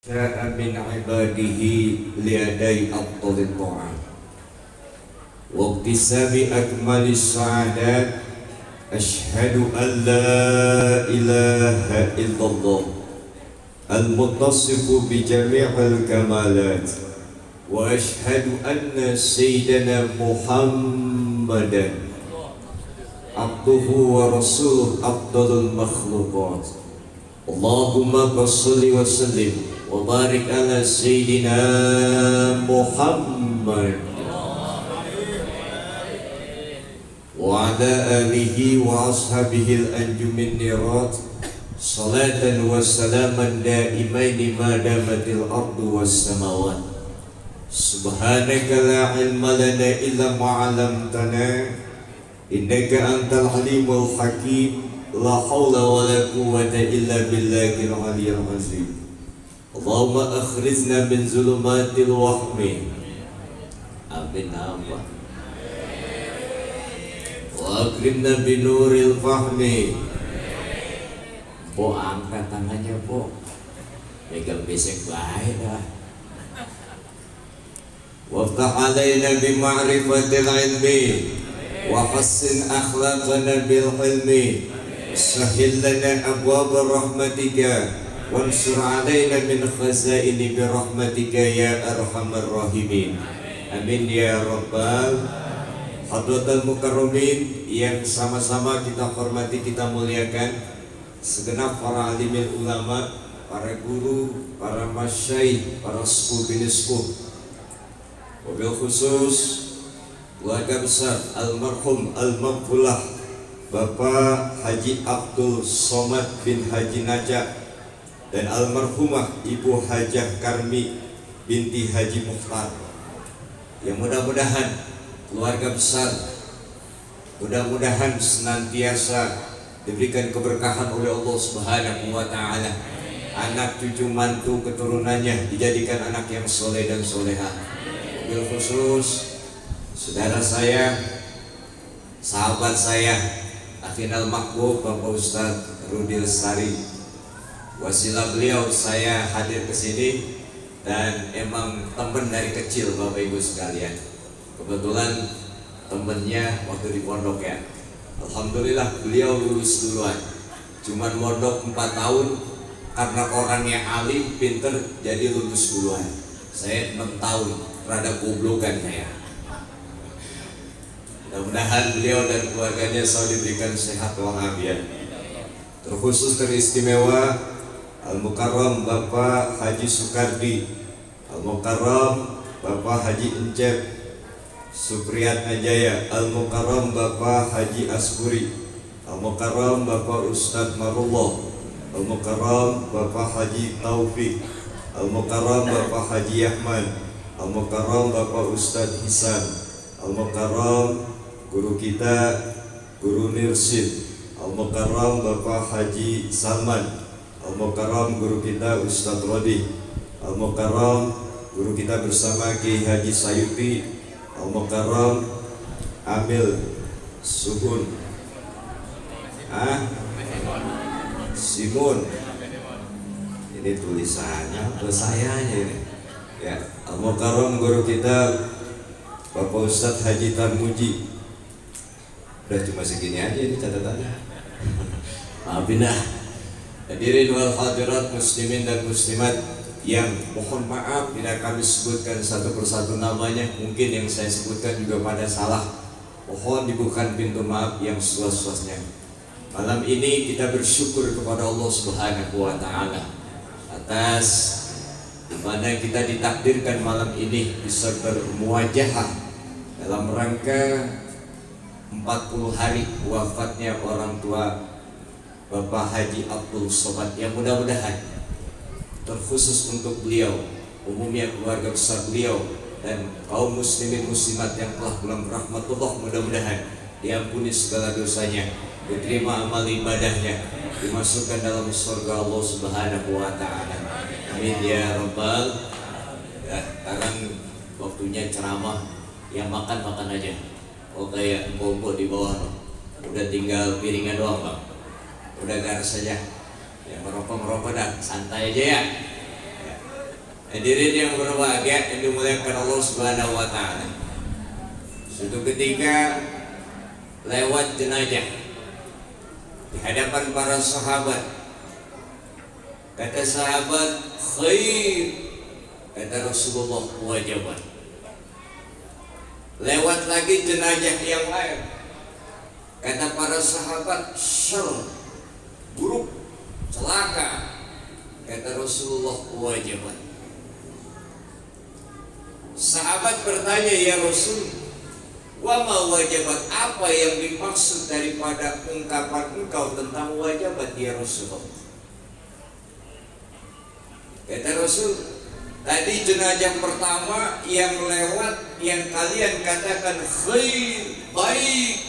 شاء من عباده لأداء أفضل الطاعات واكتساب أكمل السعادات. أشهد أن لا إله إلا الله المتصف بجميع الكمالات، وأشهد أن سيدنا محمدا عبده ورسوله أفضل المخلوقات. اللهم صل وسلم وبارك على سيدنا محمد وعلى آله وأصحابه الأنجم النيرات صلاة وسلاما دائمين ما دامت الأرض والسماوات. سبحانك لا علم لنا إلا ما علمتنا إنك أنت العليم الحكيم. لا حول ولا قوة إلا بالله العلي العظيم. اللهم أخرجنا من ظلمات الوهم. Amin Allah. Wa akrimna binuril fahmi. Po angkat tangannya po. Pegang besek baik dah. Waftah alaina bima'rifatil ilmi wa hassin akhlaqana bil hilmi. Sahil lana abwab rahmatika wansur alaina min khazaini bi rahmatika ya arhamar rahimin. Amin ya rabbal hadratal mukarramin yang sama-sama kita hormati, kita muliakan segenap para alimil ulama, para guru, para masyayikh, para sepuh bin sepuh, wabil khusus keluarga besar almarhum al-maghfulah Bapak Haji Abdul Somad bin Haji Najak dan almarhumah Ibu Hajah Karmi binti Haji Mukhtar, yang mudah-mudahan keluarga besar mudah-mudahan senantiasa diberikan keberkahan oleh Allah Subhanahu wa Ta'ala. Anak cucu mantu keturunannya dijadikan anak yang soleh dan solehah. Wabil khusus saudara saya, sahabat saya, Akhinal Makbub Bapak Ustadz Rudi Lestari. Wasilah beliau saya hadir ke sini dan emang teman dari kecil Bapak Ibu sekalian. Kebetulan temennya waktu di pondok ya. Alhamdulillah beliau lulus duluan. Cuman mondok 4 tahun karena orangnya alim, pinter, jadi lulus duluan. Saya 6 tahun, rada goblokan saya. Mudah-mudahan beliau dan keluarganya selalu diberikan sehat walafiat. Terkhusus teristimewa Al-Mukarram Bapak Haji Sukardi, Al-Mukarram Bapak Haji Encep Supriyat Najaya, Al-Mukarram Bapak Haji Asburi, Al-Mukarram Bapak Ustadz Marullah, Al-Mukarram Bapak Haji Taufik, Al-Mukarram Bapak Haji Ahmad, Al-Mukarram Bapak Ustadz Hisan, Al-Mukarram guru kita Guru Nirsid, Al-Mukarram Bapak Haji Salman, Al-Mukarram guru kita Ustadz Rodi, Al-Mukarram guru kita bersama Kiai Haji Sayuti, Al-Mukarram Amil Suhun Simun. Ini tulisannya atau sayanya ini ya. Al-Mukarram guru kita Bapak Ustadz Haji Tarmuji. Udah cuma segini aja ini catatannya. Maafin dah. Hadirin wal hadirat muslimin dan muslimat yang mohon maaf tidak kami sebutkan satu persatu namanya. Mungkin yang saya sebutkan juga pada salah. Mohon dibuka pintu maaf yang seluas-luasnya. Malam ini kita bersyukur kepada Allah Subhanahu wa Ta'ala atas dimana kita ditakdirkan malam ini bisa bermuajahah dalam rangka 40 hari wafatnya orang tua Bapak Haji Abdul Somad, yang mudah-mudahan terkhusus untuk beliau, umumnya keluarga besar beliau dan kaum muslimin muslimat yang telah pulang rahmatullah, mudah-mudahan diampuni segala dosanya, diterima amal ibadahnya, dimasukkan dalam surga Allah Subhanahu wa Ta'ala. Amin ya rabbal. Sekarang waktunya ceramah, yang makan aja. Oh kayak empuk di bawah loh. Udah tinggal piringnya doang Bang. Udah garis saja. Ya merokok dah, santai aja ya. Hadirin yang berbahagia yang dimuliakan Allah Subhanahu wa taala. Suatu ketika lewat jenazah di hadapan para sahabat. Kata sahabat, khair. Kata Rasulullah, wajibat. Lewat lagi jenazah yang lain. Kata para sahabat, syarr, buruk, celaka. Kata Rasulullah, wajibat. Sahabat bertanya, ya Rasul, wa ma wajibat, apa yang dimaksud daripada ungkapan engkau tentang wajibat ya Rasulullah? Kata Rasul, tadi jenazah pertama yang lewat, yang kalian katakan khair, baik,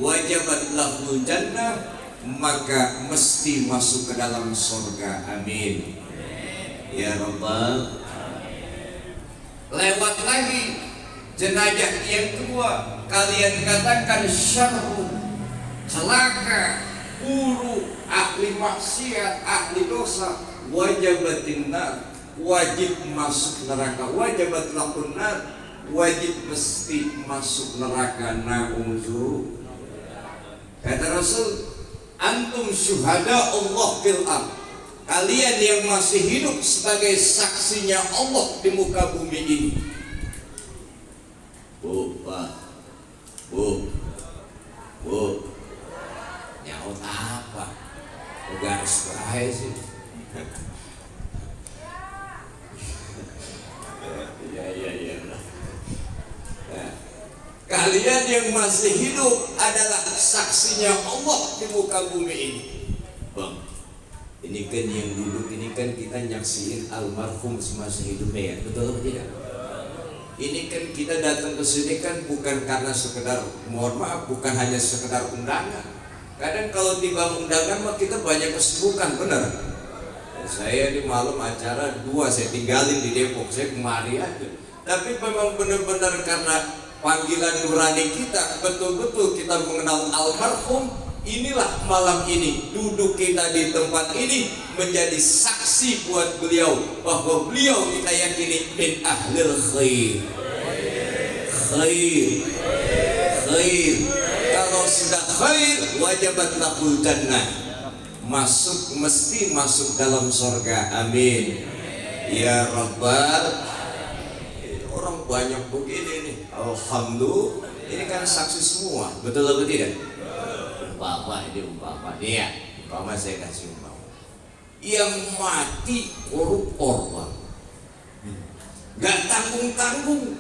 wajibat lahul jannah, maka mesti masuk ke dalam surga. Amin ya Rabbal. Lewat lagi jenazah yang kedua, kalian katakan syarrun, celaka, buruk, ahli maksiat, ahli dosa, wajibatin nar, wajib masuk neraka, wajibat lahun nar, wajib mesti masuk neraka. Na'udzu. Kata Rasul, antum syuhada Allah fil ardh, kalian yang masih hidup sebagai saksinya Allah di muka bumi ini. Bu, Pak, Bu, nyaut apa? Garis bahaya sih. Ya. Nah, kalian yang masih hidup adalah saksinya Allah di muka bumi ini. Bang, ini kan yang duduk ini kan kita nyaksiin almarhum semasa hidupnya, ya, betul atau tidak? Ini kan kita datang ke sini kan bukan karena sekedar, mohon maaf, bukan hanya sekedar undangan. Kadang kalau tiba undangan mah kita banyak kesibukan, benar. Saya di malam acara 2 saya tinggalin di Depok, saya kemari aja. Tapi memang benar-benar karena panggilan nurani kita, betul-betul kita mengenal almarhum. Inilah malam ini duduk kita di tempat ini menjadi saksi buat beliau bahwa beliau kita yakini min ahlil khair. Khair. Kalau sudah khair, wajibat lahul jannah, mesti masuk dalam surga. Amin ya Rabbal. Orang banyak begini nih, alhamdulillah. Ini kan saksi semua, betul atau tidak? Umpama ya, umpama saya kasih umpama, yang mati koruptor, Bang, gak tanggung-tanggung,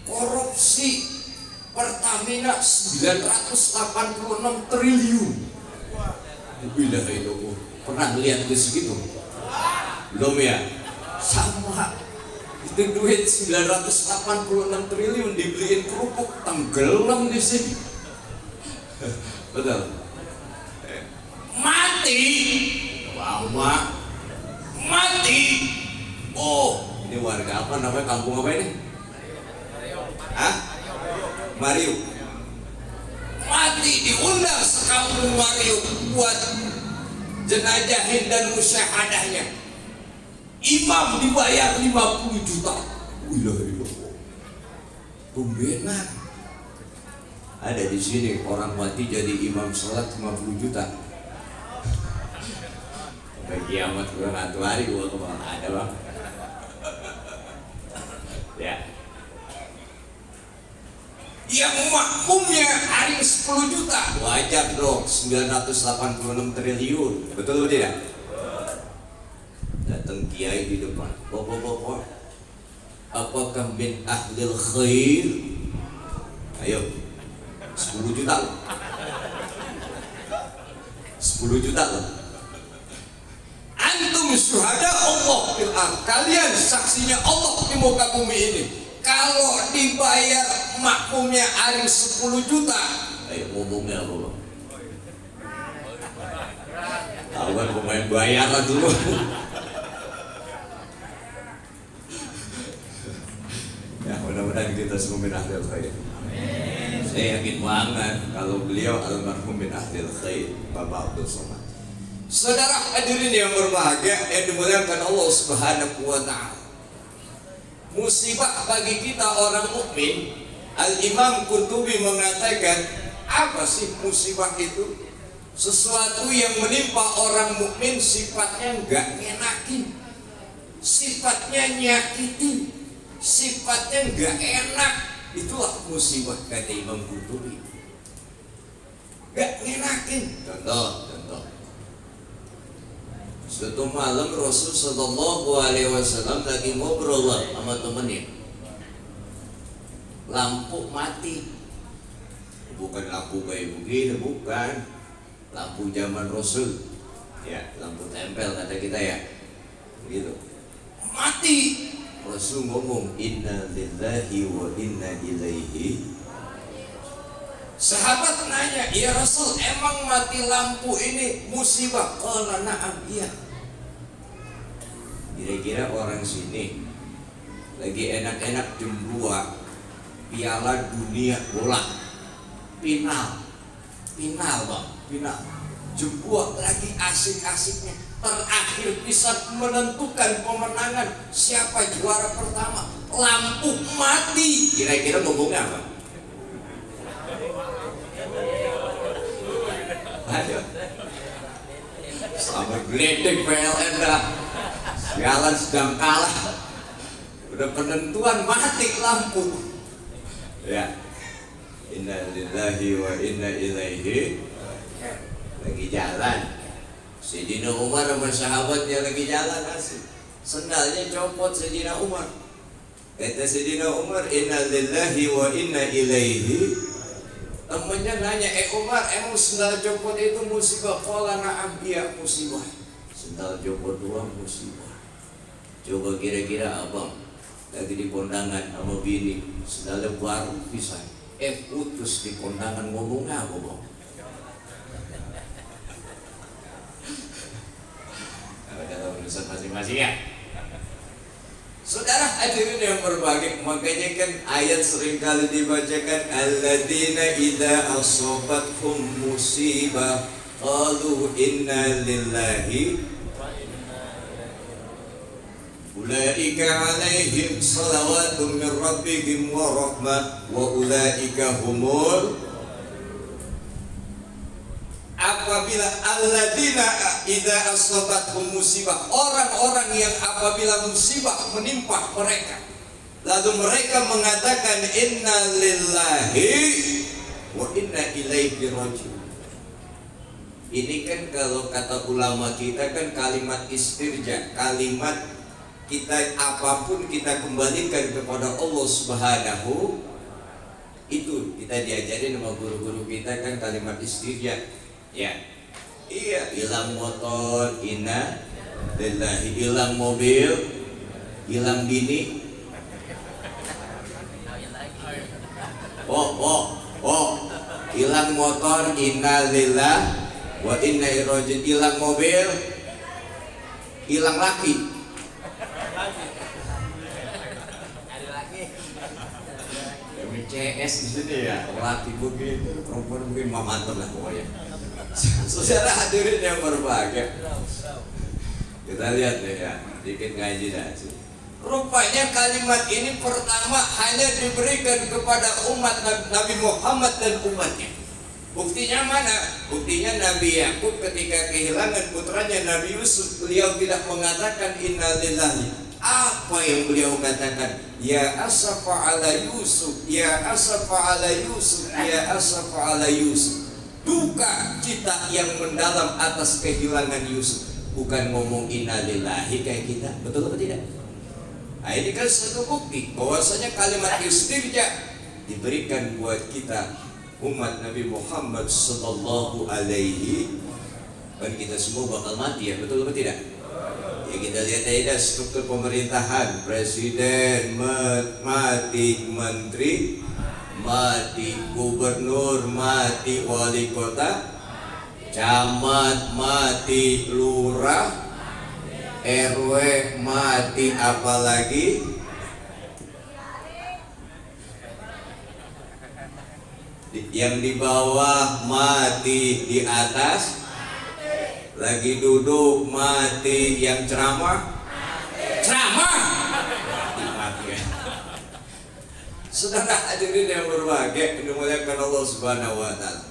korupsi Pertamina 986 triliun. Bila itu pernah lihat ke segitu? Belum ya? Sama itu duit 986 triliun dibeliin kerupuk tenggelam di sini. Betul. Mati. Lama. Mati. Oh, ini warga apa namanya, kampung apa ini? Hah? Mariu. Mati diundang sekampung Mariu buat jenazahin dan musyahadahnya. Imam dibayar 50 juta. Pembenar. Ada di sini orang mati jadi imam sholat 50 juta. Sampai kiamat kurang 1 hari gua kemana ada, Bang. Ya. Yang makmumnya hari 10 juta, wajar dong 986 triliun. Betul atau tidak? Datang kiai di depan, bapak-bapak, apakah min ahlil khair? Ayo, 10 juta loh. 10 juta loh. Antum syuhada Allah fil ardh, kalian saksinya Allah di muka bumi ini. Kalau dibayar makmumnya hari 10 juta, ayo ngomongnya apa, Bang? Tahu kan pemain bayaran dulu. Ya, mudah-mudahan kita semua min ahlil khair. Saya yakin banget kalau beliau almarhum min ahlil khair, Bapak Abdul Somad. Saudara hadirin yang berbahagia yang dimuliakan Allah Subhanahu wa taala. Musibah bagi kita orang mukmin, Al-Imam Qurtubi mengatakan, apa sih musibah itu? Sesuatu yang menimpa orang mukmin sifatnya enggak ngenakin, sifatnya nyakitin, sifatnya enggak enak. Itulah musibah kata Imam Qurtubi. Enggak ngenakin. Contoh. Suatu malam Rasul Sallallahu Alaihi Wasallam lagi ngobrol sama temennya. Lampu mati. Bukan lampu kayak begini, bukan. Lampu zaman Rasul. Ya, lampu tempel kata kita ya. Begitu. Mati. Rasul ngomong, Inna lillahi wa inna ilaihi. Sahabat nanya, ya Rasul, emang mati lampu ini musibah? Qala na'am, iya. Kira-kira orang sini lagi enak-enak jam 2 Piala Dunia bola, final bang, jam 2 lagi asik-asiknya, terakhir bisa menentukan kemenangan siapa juara pertama, lampu mati. Kira-kira ngomongnya apa? Ayo, selamat geledek PLN dah. Sialan sedang kalah. Udah penentuan mati lampu. Ya. Inna lillahi wa inna ilaihi. Lagi jalan. Sayyidina Umar sama sahabatnya lagi jalan asik. Sendalnya copot Sayyidina Umar. Kata Sayyidina Umar, Inna lillahi wa inna ilaihi. Temennya nanya, Umar, emang sendal copot itu musibah? Qala na'am, iya musibah. Sendal copot doang musibah. Coba kira-kira abang lagi di kondangan sama bini, sendalnya baru pisah, putus di kondangan, ngomong apa bang? Dalam urusan masing-masing ya. Saudara hadirin yang berbahagia, makanya kan ayat seringkali dibacakan, alladzina idza asabathum musibah qalu inna lillahi ulaika alaihim salawatun min rabbihim wa rahmah wa ulaika humul. Apabila alladzina idza asabathum musibah, orang-orang yang apabila musibah menimpa mereka, lalu mereka mengatakan inna lillahi wa inna ilaihi raji'un. Ini kan kalau kata ulama kita kan kalimat istirja, kalimat kita apapun kita kembalikan kepada Allah Subhanahu. Itu kita diajarin sama guru-guru kita kan kalimat istirja. Ya, iya, hilang motor, inna lillahi, hilang mobil, hilang bini. Hilang motor, inna lillahi wa inna ilaihi raji'un. Hilang mobil, hilang laki. CS di sini ya, laki begitu, perempuan mungkin mantap lah pokoknya. Saudara hadirin yang berbahagia, kita lihat deh ya, dikit ngaji dah. Rupanya kalimat ini pertama hanya diberikan kepada umat Nabi Muhammad dan umatnya. Buktinya mana? Buktinya Nabi Yakub ketika kehilangan putranya Nabi Yusuf, beliau tidak mengatakan innalillahi. Apa yang beliau katakan? Ya asafa ala Yusuf, ya asafa ala Yusuf, ya asafa ala Yusuf. Duka cita yang mendalam atas kehilangan Yusuf. Bukan ngomong innalillahi kayak kita. Betul atau tidak? Nah, ini kan satu bukti bahwasanya kalimat istirja diberikan buat kita umat Nabi Muhammad sallallahu alaihi. Dan kita semua bakal mati ya, betul atau tidak? Ya kita lihat aja struktur pemerintahan, presiden mati, menteri mati, gubernur mati, wali kota, camat mati, lurah, RW mati, apalagi yang di bawah mati, di atas Lagi duduk mati, yang ceramah mati ya. Saudara hadirin yang berbahagia, dimuliakan Allah Subhanahu wa taala.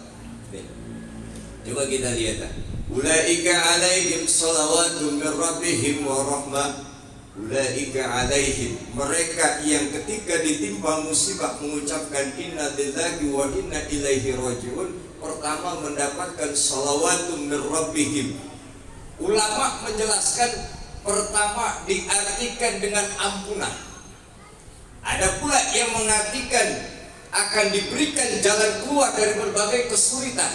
Coba kita lihat. Ulaika alaihim salawatun min rabbihim wa rahmah. Ulaika alaihim, mereka yang ketika ditimpa musibah mengucapkan inna lillahi wa inna ilaihi rajiun, pertama mendapatkan salawatun min rabbihim. Ulama menjelaskan pertama diartikan dengan ampunan. Ada pula yang mengartikan akan diberikan jalan keluar dari berbagai kesulitan,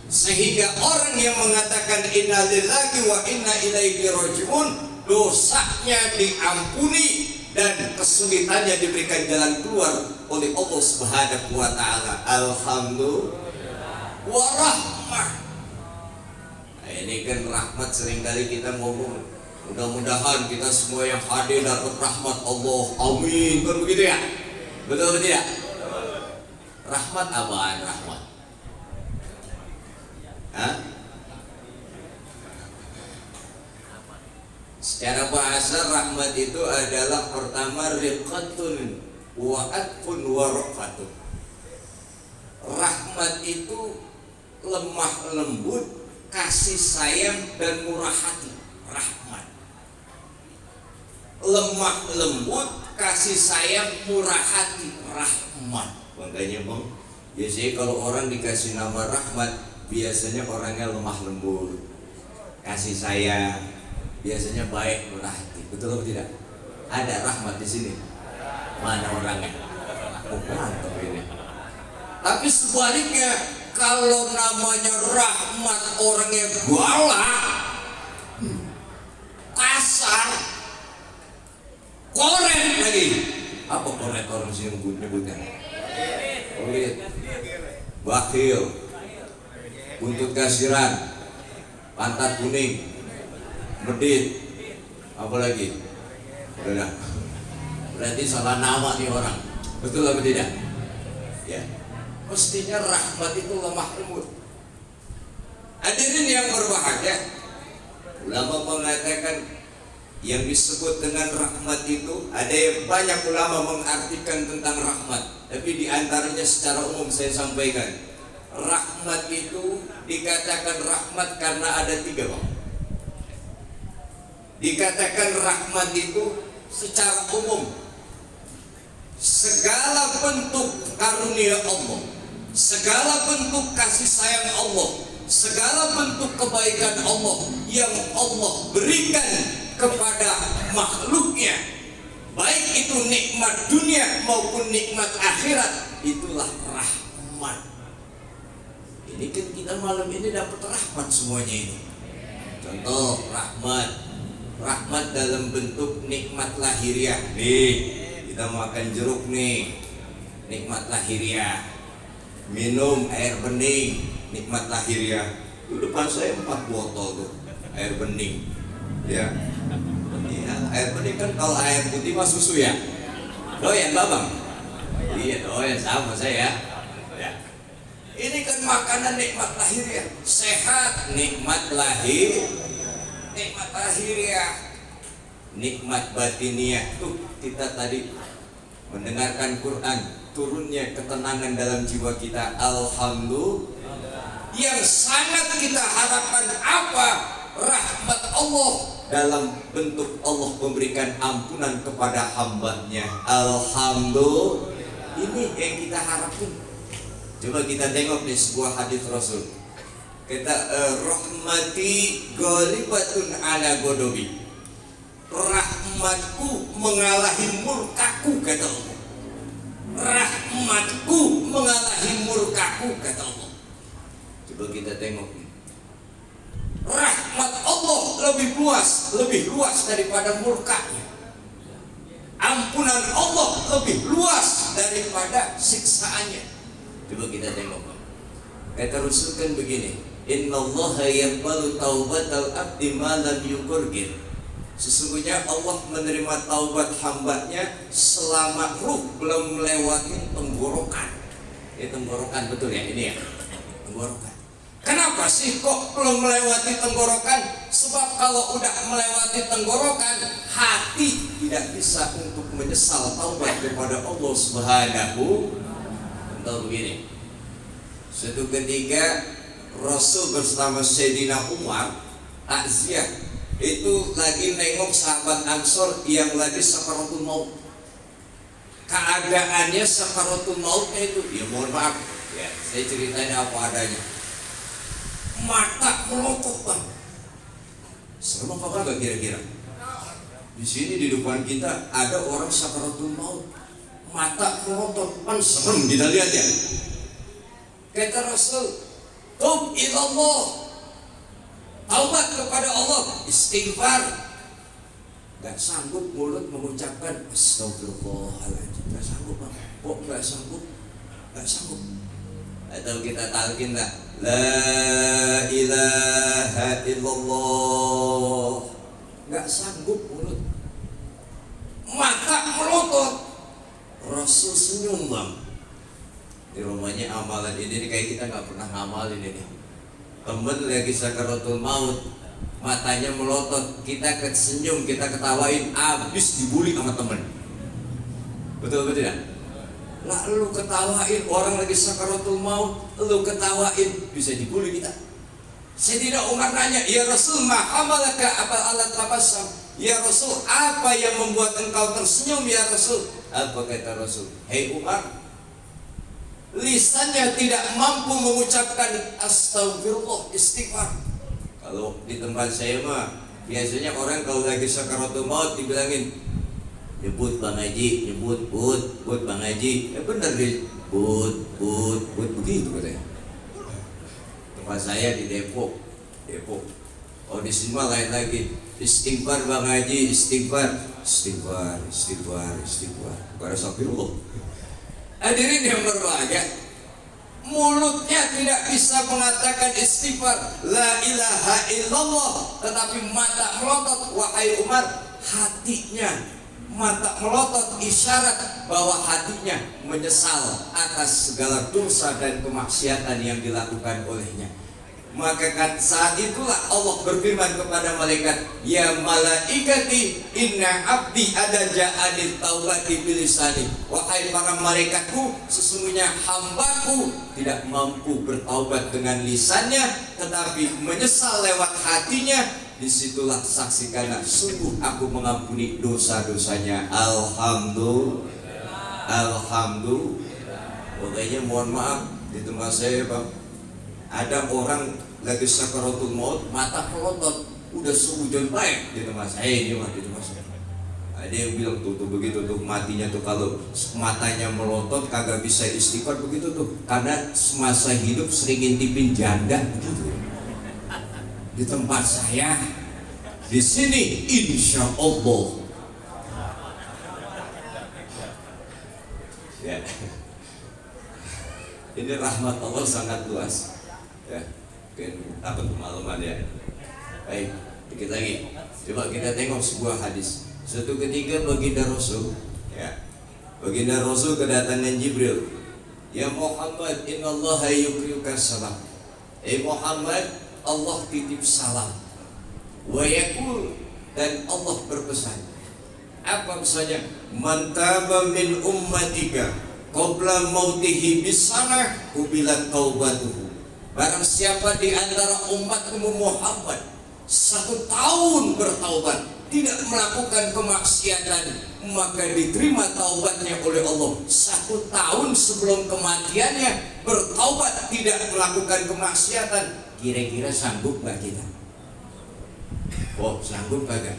sehingga orang yang mengatakan inna lillahi wa inna ilaihi rajiun, dosanya diampuni dan kesulitannya diberikan jalan keluar oleh Allah Subhanahu wa taala. Alhamdulillah wa rahmah. Nah, ini kan rahmat, seringkali kita ngomong mudah-mudahan kita semua yang hadir dapat rahmat Allah, amin, kan begitu ya? Betul atau tidak? Rahmat apaan rahmat? Hah? Secara bahasa rahmat itu adalah pertama riqatun wa atfun wa raqatun. Rahmat itu lemah lembut, kasih sayang dan murah hati. Rahmat. Lemah lembut, kasih sayang, murah hati, rahmat. Makanya bang, biasanya kalau orang dikasih nama rahmat, biasanya orangnya lemah lembut, kasih sayang, biasanya baik, murah hati. Betul atau tidak? Ada rahmat di sini. Mana orangnya? Oh, mantap ini. Tapi sebaliknya, kalau namanya rahmat orangnya galak, kasar, koren lagi. Apa koren orang sini nyebutnya? Koret, bakhil, buntut kasiran, pantat kuning, medit, apa lagi? Udah. Berarti salah nama nih orang. Betul apa tidak? Ya. Mestinya rahmat itu lemah lembut. Hadirin yang berbahagia, ulama mengatakan yang disebut dengan rahmat itu, ada yang banyak ulama mengartikan tentang rahmat, tapi diantaranya secara umum saya sampaikan, rahmat itu dikatakan rahmat karena ada tiga bang. Dikatakan rahmat itu secara umum segala bentuk karunia Allah, segala bentuk kasih sayang Allah, segala bentuk kebaikan Allah yang Allah berikan kepada makhluknya, baik itu nikmat dunia maupun nikmat akhirat, itulah rahmat. Ini kan kita malam ini dapat rahmat semuanya ini. Contoh rahmat dalam bentuk nikmat lahiriah. Nih, kita makan jeruk nih, nikmat lahiriah. Minum air bening, nikmat lahiriah. Di depan saya 4 botol tuh air bening. Ya. Iya, air bening kan, kalau air putih mah susu ya. Doyan babang. Iya, doyan sama saya. Ya. Ini kan makanan nikmat lahiriah. Sehat, nikmat lahiriah. Nikmat batiniah tuh kita tadi mendengarkan Quran, turunnya ketenangan dalam jiwa kita. Alhamdulillah. Yang sangat kita harapkan apa? Rahmat Allah dalam bentuk Allah memberikan ampunan kepada hambanya. Alhamdulillah. Ini yang kita harapkan. Coba kita tengok di sebuah hadis Rasul. Kita rahmati ghalibatun ala godobi. Rahmatku mengalahi murkaku, kata Allah. Rahmatku mengalahi murkaku, kata Allah. Coba kita tengok. Rahmat Allah lebih luas daripada murkanya. Ampunan Allah lebih luas daripada siksaannya. Coba kita tengok. Kata Rasul kan begini, innallaha yaqbalu taubatal abdi ma lam yuqargir. Sesungguhnya Allah menerima taubat hambanya selama ruh belum melewati tenggorokan. Tenggorokan betul ya ini ya. Tenggorokan. Kenapa sih kok belum melewati tenggorokan? Sebab kalau udah melewati tenggorokan, hati tidak bisa untuk menyesal taubat kepada Allah Subhanahu. Entah begini. Suatu ketika Rasul bersama Sayyidina Umar takziah, itu lagi nengok sahabat Ansor yang lagi sakaratul maut. Keadaannya sakaratul mautnya itu, ya mohon maaf, ya saya ceritain apa adanya. Mata melotot bang. Serem apa enggak kira-kira? Di sini di depan kita ada orang sakaratul maut, mata melotot, kan serem kita lihat ya. Kata Rasul, tub ilallah, taubat kepada Allah, istighfar. Gak sanggup mulut mengucapkan astagfirullahaladzim, gak sanggup bang. Kok gak sanggup? Gak sanggup. Atau kita talqin lah, la ilaha illallah, gak sanggup mulut. Mata melotot. Rasul senyum bang. Di rumahnya amalan ini kayak kita gak pernah ngamalin ini. Temen lagi sakaratul maut, matanya melotot, kita senyum, kita ketawain, abis dibully sama temen. Betul betul tidak? Lah lu ketawain orang lagi sakaratul maut, lu ketawain, bisa dibully kita. Sayyidina Umar nanya, ya Rasul, ma hamalaka apa alat tabassum? Ya Rasul, apa yang membuat engkau tersenyum ya Rasul? Apa kata Rasul? Hei Umar, lisannya tidak mampu mengucapkan astagfirullah, istighfar. Kalau di tempat saya mah biasanya orang kalau lagi sakaratul maut dibilangin, nyebut Bang Haji, nyebut but Bang Haji. Ya benar deh, but begitu katanya. Tempat saya di Depok. Oh di sini mah lain lagi. Istighfar Bang Haji, istighfar. Pada astagfirullah. Hadirin yang berbahagia, mulutnya tidak bisa mengatakan istighfar, la ilaha illallah, tetapi mata melotot. Wahai Umar, hatinya mata melotot, isyarat bahwa hatinya menyesal atas segala dosa dan kemaksiatan yang dilakukan olehnya. Maka saat itulah Allah berfirman kepada malaikat, ya malaikati inna abdi ada ja'anil taubati bilisani. Wahai para malaikatku, sesungguhnya hambaku tidak mampu bertaubat dengan lisannya, tetapi menyesal lewat hatinya. Disitulah saksikanlah, sungguh aku mengampuni dosa-dosanya. Alhamdulillah. Pokoknya mohon maaf, di tempat saya bang, ada orang lagi sakaratul maut, mata melotot, udah sehujan baik di tempat saya ini mah, di tempat saya. Ada yang bilang tuh begitu tuh matinya tuh, kalau matanya melotot kagak bisa istighfar begitu tuh, karena semasa hidup sering ngintipin janda begitu. Di tempat saya di sini insya Allah ya. Ini rahmat Allah sangat luas ya. Mungkin apa pemahaman ya. Baik, dikit lagi coba kita tengok sebuah hadis. Suatu ketika baginda Rasul ya, baginda Rasul kedatangan Jibril, ya Muhammad innallaha yukriuka salam. Muhammad, Allah titip salam. Wa yaqul, dan Allah berpesan. Apa pesannya? Man taba min ummatika qabla mautihi bisanah kubilat taubatuhu. Barang siapa di antara umatmu Muhammad 1 tahun bertaubat, tidak melakukan kemaksiatan, maka diterima taubatnya oleh Allah. 1 tahun sebelum kematiannya bertaubat, tidak melakukan kemaksiatan. Kira-kira sanggup gak kita? Oh, sanggup kagak?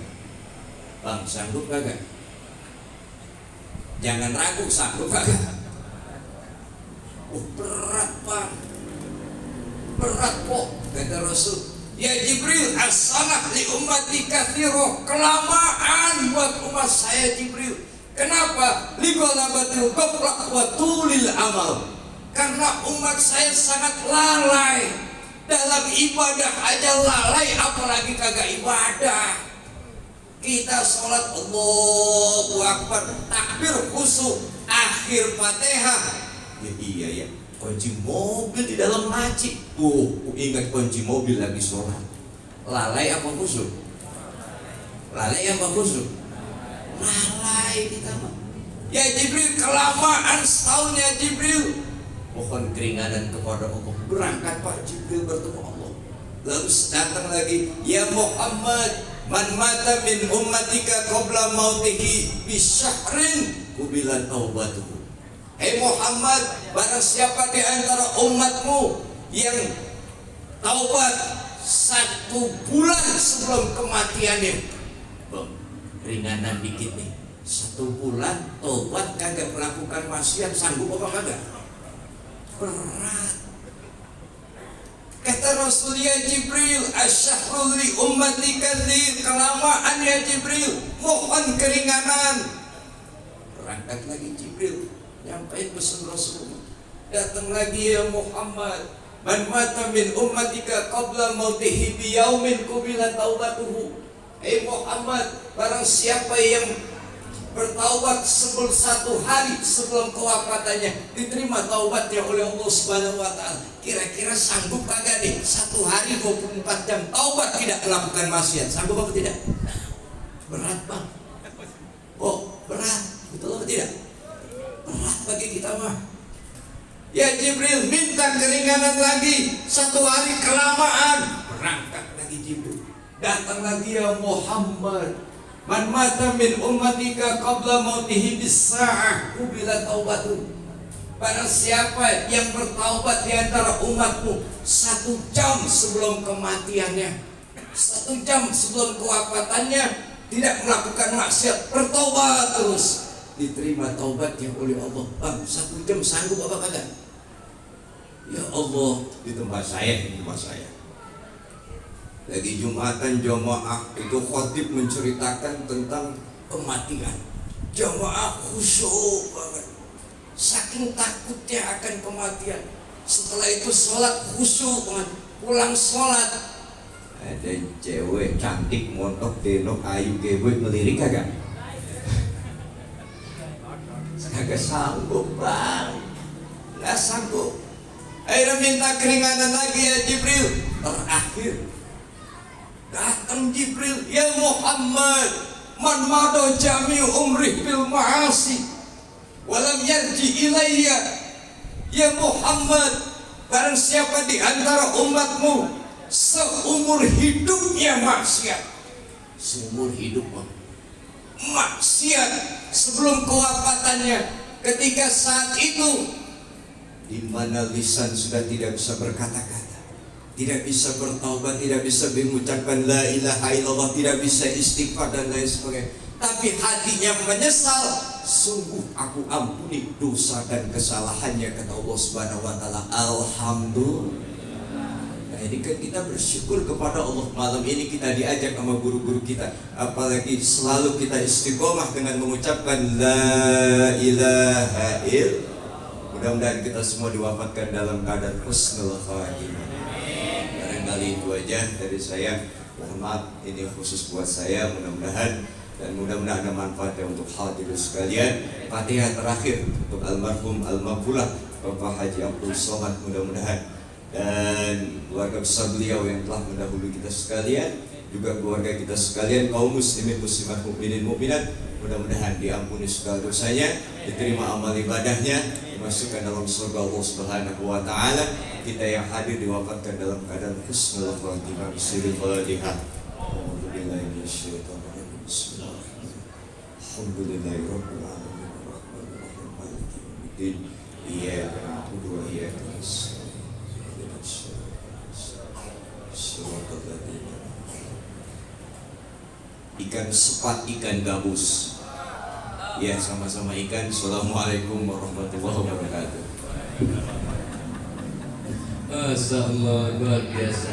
Bang, sanggup kagak? Jangan ragu, sanggup kagak? Oh, berat bang, berat kok. Kata Rasul, ya Jibril, as-salah li ummati katsiroh, kelamaan buat umat saya Jibril. Kenapa? Li ghalabatil ghaflah wa tulil amal. Karena umat saya sangat lalai dalam ibadah aja, lalai apalagi kagak ibadah. Kita sholat Allahu Akbar, takbir khusyuk, akhir Fatihah, ya iya ya, kunci mobil di dalam masjid. Ingat kunci mobil lagi sholat. Lalai apa khusyuk? Lalai apa khusyuk? Lalai kita mah. Ya Jibril, kelamaan setahun ya Jibril. Mohon keringanan kepada Allah. Berangkat Pak Jibril bertemu Allah. Lalu datang lagi, ya Muhammad, man mata min ummatika qabla mautihi bisyahrin kubilan taubatuhu. Hei Muhammad, barang siapa di antara umatmu yang taubat 1 bulan sebelum kematiannya, ringanan dikit nih, 1 bulan taubat kagak melakukan maksiat, sanggup apa kagak? Berat. Kata Rasul, ya Jibril, asyahrul li ummatika dzil, kelamaan ya Jibril, mohon keringanan. Berangkat lagi Jibril, nyampein pesan Rasulullah. Datang lagi, ya Muhammad, man mata min ummatika qabla mautihi bi yaumin qubila taubatuhu. Hei Muhammad, barang siapa yang bertaubat sebelum 1 hari sebelum kewafatannya, diterima taubatnya oleh Allah Subhanahu wa taala. Kira-kira sanggup kagak nih 1 hari 24 jam taubat tidak melakukan maksiat? Sanggup apa tidak? Berat Bang. Berat. Betul apa tidak? Berat bagi kita mah. Ya Jibril, minta keringanan lagi, 1 hari kelamaan. Berangkat lagi Jibril. Datang lagi, ya Muhammad, man mata min ummatika qabla mautihi bis-sa'ah qubila taubatu. Barang siapa yang bertaubat di antara umatmu 1 jam sebelum kematiannya, 1 jam sebelum kewafatannya, tidak melakukan maksiat, bertaubat terus, diterima taubatnya oleh Allah. Bang, 1 jam sanggup apa kagak? Ya Allah, di tempat saya lagi Jumatan jamaah itu khotib menceritakan tentang kematian. Jamaah khusyuk banget, saking takutnya akan kematian. Setelah itu sholat khusyuk banget. Pulang sholat, ada cewek cantik montok denok ayu gebek ngelirik kagak? Kagak sanggup Bang, nggak sanggup. Akhirnya minta keringanan lagi ya Jibril. Terakhir datang Jibril, ya Muhammad, man mado jami umri bil ma'asi walam yarji ilayya. Ya Muhammad, barang siapa di antara umatmu seumur hidupnya maksiat, seumur hidup maksiat sebelum kewafatannya, ketika saat itu di mana lisan sudah tidak bisa berkata-kata, tidak bisa bertaubat, tidak bisa mengucapkan la ilaha illallah, tidak bisa istighfar dan lain sebagainya, tapi hatinya menyesal, sungguh aku ampuni dosa dan kesalahannya, kata Allah Subhanahu wa taala. Alhamdulillah. Nah, ini kan kita bersyukur kepada Allah. Malam ini kita diajak sama guru-guru kita, apalagi selalu kita istiqomah dengan mengucapkan la ilaha illallah. Mudah-mudahan kita semua diwafatkan dalam keadaan husnul khatimah. Barangkali itu aja dari saya. Mohon maaf, ini khusus buat saya. Mudah-mudahan ada manfaatnya untuk hadirin sekalian. Fatihah terakhir untuk almarhum almarhumah Bapak Haji Abdul Somad, mudah-mudahan, dan keluarga besar beliau yang telah mendahului kita sekalian, juga keluarga kita sekalian, kaum muslimin muslimat mukminin mukminat, mudah-mudahan diampuni segala dosanya, diterima amal ibadahnya, dimasukkan dalam surga Allah Subhanahu wa taala. Kita yang hadir diwafatkan dalam keadaan husnul khatimah. Bismillahirrahmanirrahim. Alhamdulillahi minasyaitonir rajim. Bismillahirrahmanirrahim. Alhamdulillahirabbil alamin arrahmanir rahim maliki yaumiddin. Iyyaka na'budu wa iyyaka nasta'in. Ihdinas siratal ladzina. Ikan sepat, ikan gabus. Ya, sama-sama ikan. Assalamualaikum warahmatullahi wabarakatuh. Masya Allah, luar biasa.